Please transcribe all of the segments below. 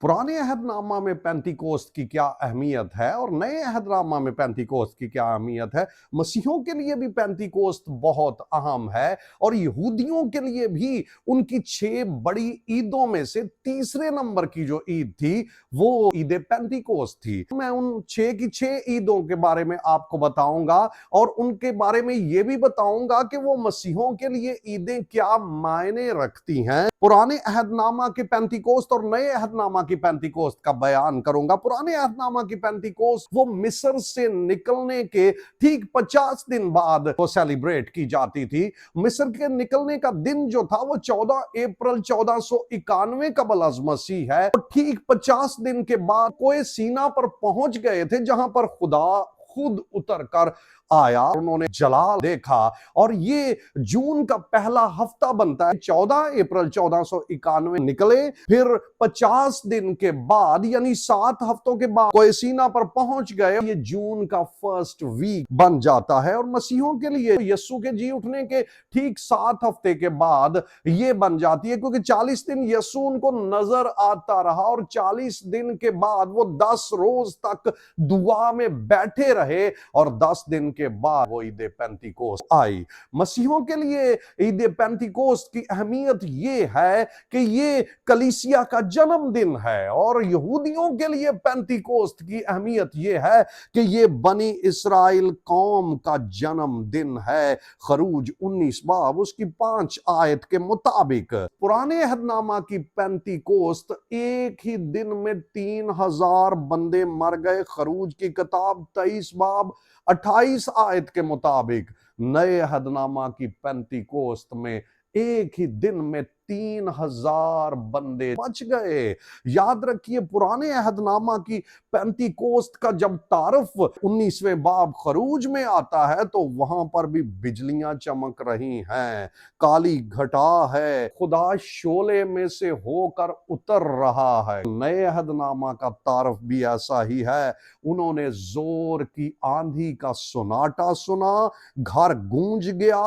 पुराने अहदनामा में पेंतिकोस्त की क्या अहमियत है और नए अहदनामा में पेंतिकोस्त की क्या अहमियत है। मसीहों के लिए भी पेंतिकोस्त बहुत अहम है और यहूदियों के लिए भी उनकी 6 बड़ी ईदों में से तीसरे नंबर की जो ईद थी वो ईद पेंतिकोस्त थी। मैं उन 6 की 6 ईदों के बारे में आपको बताऊंगा और उनके बारे में यह भी बताऊंगा कि वो मसीहों के लिए ईदें क्या मायने रखती हैं। पुराने अहदनामा के पेंतिकोस्त और नए अहदनामा की पेंतिकोस्त का बयान करूंगा। पुराने अहदनामा की पेंतिकोस्त वो मिस्र से निकलने के ठीक 50 दिन बाद वो सेलिब्रेट की जाती थी। मिस्र के निकलने का दिन जो था वो 14 अप्रैल 1491 कबल अज़ मसीह है। ठीक 50 दिन के बाद कोए सीना पर पहुंच गए थे जहां पर खुदा खुद उतर कर आया। उन्होंने जलाल देखा और ये जून का पहला हफ्ता बनता है। 14 अप्रैल 1491 निकले, फिर 50 दिन के बाद यानी 7 हफ्तों के बाद कोयसीना पर पहुंच गए। ये जून का फर्स्ट वीक बन जाता है और मसीहों के लिए यीशु के जी उठने के ठीक 7 हफ्ते के बाद ये बन जाती है, क्योंकि 40 दिन यीशु उनको नजर आता रहा और 40 दिन के बाद वो 10 रोज तक दुआ में बैठे रहे और 10 दिन के बाद वो ईद पेंतिकोस्त आई। मसीहों के लिए ईद पेंतिकोस्त की अहमियत ये है कि ये कलीसिया का जन्मदिन है और यहूदियों के लिए पेंतिकोस्त की अहमियत ये है कि ये बनी इस्राइल कौम का जन्मदिन है। खरूज 19 बाब उसकी 5 आयत के मुताबिक पुराने अहदनामा की पेंतिकोस्त एक ही दिन में 3000 बंदे मर गए। खरूज की किताब 23 बाब 28 आयत के मुताबिक नए अहदनामा की पेंतिकोस्त में एक ही दिन में 3000 बंदे बच गए। याद रखिए, पुराने अहदनामा की पेंतिकोस्त का जब तारफ 19वें बाब खरूज में आता है तो वहां पर भी बिजलियां चमक रही हैं, काली घटा है, खुदा शोले में से होकर उतर रहा है। नए अहदनामा का तारफ भी ऐसा ही है। उन्होंने जोर की आंधी का सुनाटा सुना, घर गूंज गया,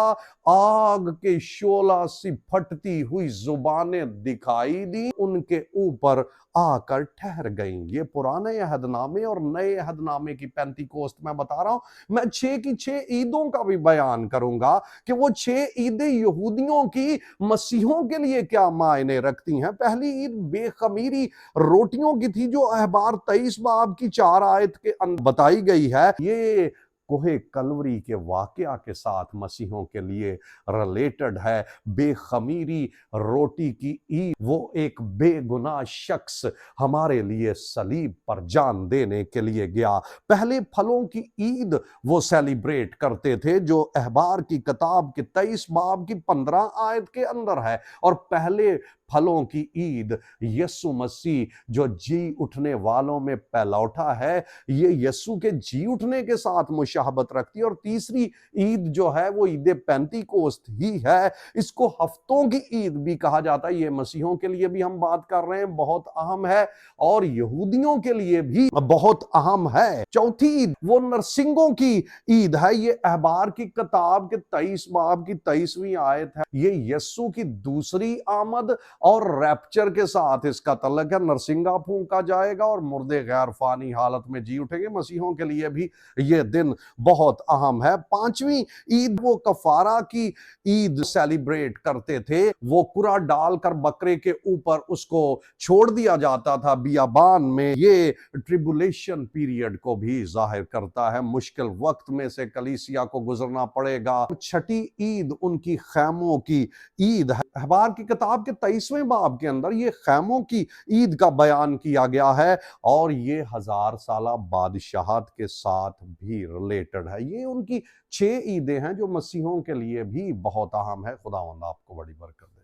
आग के शोला सी फटती हुई जुबानें दिखाई दी, उनके ऊपर आकर ठहर गईं। ये पुराने अहदनामे और नए अहदनामे की पेंतिकोस्त मैं बता रहा हूं। मैं 6 की 6 ईदों का भी बयान करूंगा कि वो 6 ईदें यहूदियों की मसीहों के लिए क्या मायने रखती हैं। पहली ईद बेखमीरी रोटियों की थी जो अहबार 23 बाब की 4 आयत के अंदर बताई गई है। ये कोहे कलवरी के वाकया के साथ मसीहों के लिए रिलेटेड है। बेखमीरी रोटी की ईद, वो एक बेगुनाह शख्स हमारे लिए सलीब पर जान देने के लिए गया। पहले फलों की ईद वो सेलिब्रेट करते थे जो अहबार की किताब के 23 बाब की 15 आयत के अंदर है। और पहले फलों की ईद यीशु मसीह जो जी उठने वालों में पहलौठा है, ये यीशु के जी उठने के साथ मुशाहबत रखती है। और तीसरी ईद जो है वो ईद पेंतिकोस्त ही है। इसको हफ्तों की ईद भी कहा जाता है। ये मसीहों के लिए भी हम बात कर रहे हैं, बहुत अहम है और यहूदियों के लिए भी बहुत अहम है। चौथी ईद वो नरसिंगों की ईद है। ये अहबार की किताब के 23 बाब की 23वीं आयत है। ये यीशु की दूसरी आमद और रैप्चर के साथ इसका तल्लक है। नरसिंगा फूंका जाएगा और मुर्दे गैर फानी हालत में जी उठेंगे। मसीहों के लिए भी ये दिन बहुत अहम है। 5वीं ईद वो कफारा की ईद सेलिब्रेट करते थे। वो कुरा डालकर बकरे के ऊपर उसको छोड़ दिया जाता था बियाबान में। ये ट्रिबुलेशन पीरियड को भी जाहिर करता है। मुश्किल वक्त में से कलीसिया को गुजरना पड़ेगा। छठी ईद उनकी खैमों की ईद है। अहबार की किताब के 23वें बाब के अंदर ये खैमों की ईद का बयान किया गया है और ये 1000 साला बादशाहत के साथ भी रिलेटेड है। ये उनकी 6 ईदें हैं जो मसीहों के लिए भी बहुत अहम है। खुदावंद आपको बड़ी बरकत दे।